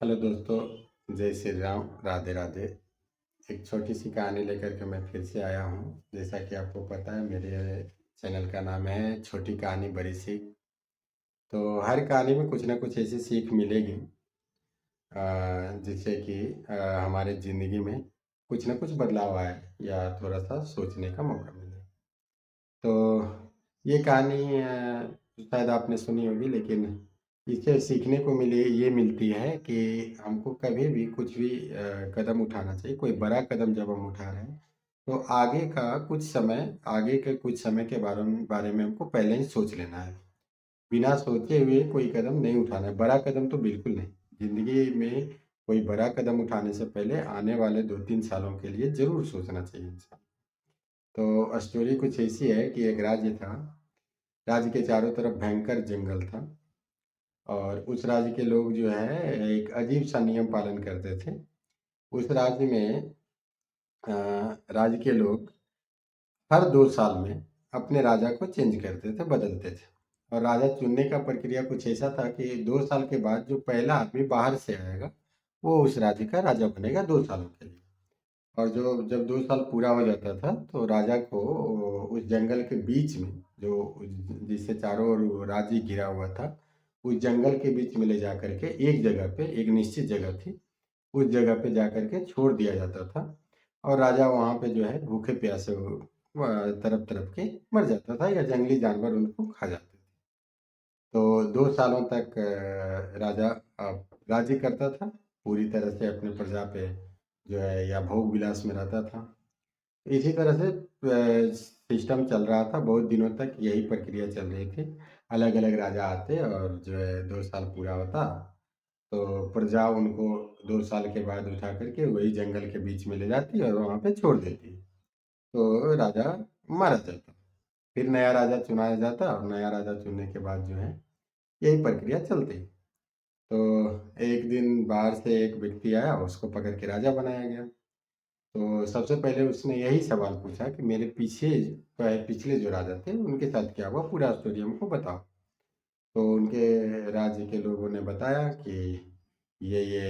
Hello दोस्तों, जय श्री राम, राधे राधे। एक छोटी सी कहानी लेकर के मैं फिर से आया हूँ। जैसा कि आपको पता है, मेरे चैनल का नाम है छोटी कहानी बड़ी सीख। तो हर कहानी में कुछ ना कुछ ऐसी सीख मिलेगी जिससे कि हमारे ज़िंदगी में कुछ ना कुछ बदलाव आए या थोड़ा सा सोचने का मौका मिले। तो ये कहानी शायद आपने सुनी होगी, लेकिन इससे सीखने को मिलती है कि हमको कभी भी कुछ भी कदम उठाना चाहिए। कोई बड़ा कदम जब हम उठा रहे हैं, तो आगे के कुछ समय के बारे में हमको पहले ही सोच लेना है। बिना सोचे हुए कोई कदम नहीं उठाना है, बड़ा कदम तो बिल्कुल नहीं। ज़िंदगी में कोई बड़ा कदम उठाने से पहले आने वाले 2-3 सालों के लिए ज़रूर सोचना चाहिए इंसान। तो स्टोरी कुछ ऐसी है कि एक राज्य था। राज्य के चारों तरफ भयंकर जंगल था और उस राज्य के लोग जो है एक अजीब सा नियम पालन करते थे। उस राज्य में राज्य के लोग हर 2 साल में अपने राजा को चेंज करते थे, बदलते थे। और राजा चुनने का प्रक्रिया कुछ ऐसा था कि 2 साल के बाद जो पहला आदमी बाहर से आएगा, वो उस राज्य का राजा बनेगा 2 सालों के लिए। और जो जब 2 साल पूरा हो जाता था, तो राजा को उस जंगल के बीच में, जो जिससे चारों ओर राज्य घिरा हुआ था, उस जंगल के बीच में ले जाकर के एक जगह पे, एक निश्चित जगह थी, उस जगह पे जाकर के छोड़ दिया जाता था। और राजा वहाँ पे जो है भूखे प्यासे वो तड़प-तड़प के मर जाता था या जंगली जानवर उनको खा जाते थे। तो 2 सालों तक राजा राज्य करता था, पूरी तरह से अपने प्रजा पे जो है या भोग-विलास में रहता था। इसी तरह से सिस्टम चल रहा था, बहुत दिनों तक यही प्रक्रिया चल रही थी। अलग-अलग राजा आते और जो है 2 साल पूरा होता, तो प्रजा उनको 2 साल के बाद उठा कर के वही जंगल के बीच में ले जाती और वहाँ पे छोड़ देती। तो राजा मारा जाता। फिर नया राजा चुनाया जाता और नया राजा चुनने के बाद जो है यही प्रक्रिया चलती। तो एक दिन बाहर से एक व्यक्ति आया, उसको पकड़ के राजा बनाया गया। तो सबसे पहले उसने यही सवाल पूछा कि मेरे पिछले जो राजा थे उनके साथ क्या हुआ, पूरा स्टोरी हमको बताओ। तो उनके राज्य के लोगों ने बताया कि ये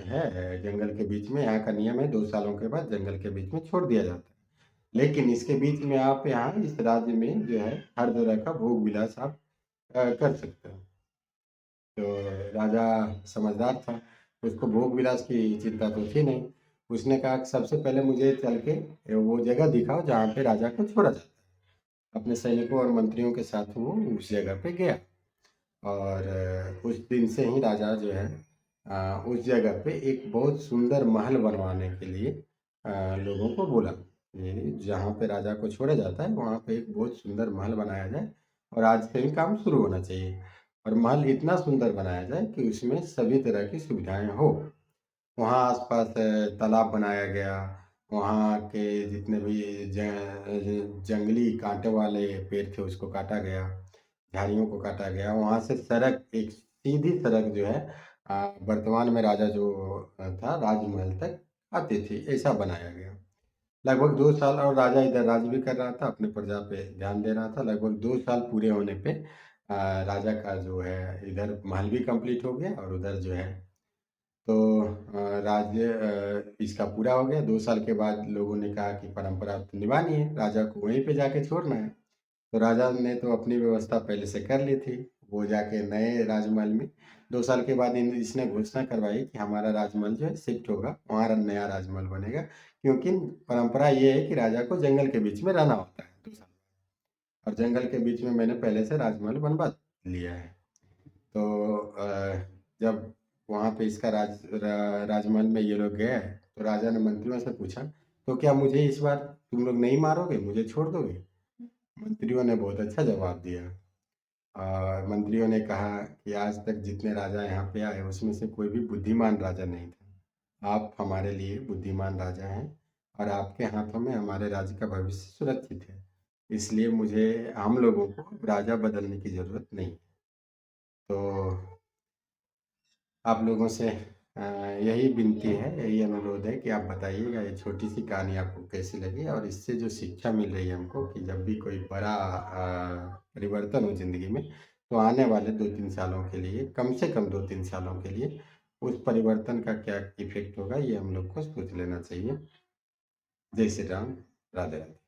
है जंगल के बीच में, यहाँ का नियम है 2 सालों के बाद जंगल के बीच में छोड़ दिया जाता है। लेकिन इसके बीच में आप यहाँ इस राज्य में जो है हर तरह का भोग विलास आप कर सकते हो। तो राजा समझदार था, उसको भोग विलास की चिंता तो थी नहीं। उसने कहा कि सबसे पहले मुझे चल के वो जगह दिखाओ जहाँ पे राजा को छोड़ा जाता है। अपने सैनिकों और मंत्रियों के साथ वो उस जगह पे गया और उस दिन से ही राजा जो है उस जगह पे एक बहुत सुंदर महल बनवाने के लिए लोगों को बोला। ये जहाँ पे राजा को छोड़ा जाता है वहाँ पे एक बहुत सुंदर महल बनाया जाए और आज से ही काम शुरू होना चाहिए। और महल इतना सुंदर बनाया जाए कि उसमें सभी तरह की सुविधाएँ हो। वहाँ आस-पास तालाब बनाया गया, वहाँ के जितने भी जंगली काँटे वाले पेड़ थे उसको काटा गया, झाड़ियों को काटा गया। वहाँ से सड़क, एक सीधी सड़क जो है वर्तमान में राजा जो था राजमहल तक आती थी, ऐसा बनाया गया। लगभग 2 साल और राजा इधर राज भी कर रहा था, अपने प्रजा पे ध्यान दे रहा था। लगभग 2 साल पूरे होने पे राजा का जो है इधर महल भी कंप्लीट हो गया और उधर जो है तो इसका पूरा हो गया। 2 साल के बाद लोगों ने कहा कि परंपरा तो निभानी है, राजा को वहीं पे जाके छोड़ना है। तो राजा ने तो अपनी व्यवस्था पहले से कर ली थी। वो जाके नए राजमहल में 2 साल के बाद इन इसने घोषणा करवाई कि हमारा राजमहल जो है शिफ्ट होगा, वहाँ नया राजमहल बनेगा। क्योंकि परंपरा ये है कि राजा को जंगल के बीच में रहना होता है 2 साल, और जंगल के बीच में मैंने पहले से राजमहल बनवा लिया है। तो जब वहाँ पे इसका राजमहल में ये लोग गए, तो राजा ने मंत्रियों से पूछा, तो क्या मुझे इस बार तुम लोग नहीं मारोगे, मुझे छोड़ दोगे? मंत्रियों ने बहुत अच्छा जवाब दिया। और मंत्रियों ने कहा कि आज तक जितने राजा यहाँ पे आए उसमें से कोई भी बुद्धिमान राजा नहीं था। आप हमारे लिए बुद्धिमान राजा हैं और आपके हाथों में हमारे राज्य का भविष्य सुरक्षित है। इसलिए मुझे हम लोगों को राजा बदलने की ज़रूरत नहीं। तो आप लोगों से यही विनती है, यही अनुरोध है कि आप बताइएगा ये छोटी-सी कहानी आपको कैसी लगी और इससे जो शिक्षा मिल रही है हमको कि जब भी कोई बड़ा परिवर्तन हो ज़िंदगी में, तो आने वाले 2-3 सालों के लिए, कम से कम 2-3 सालों के लिए उस परिवर्तन का क्या इफ़ेक्ट होगा ये हम लोग को सोच लेना चाहिए। जय श्री राम, राधे राधे।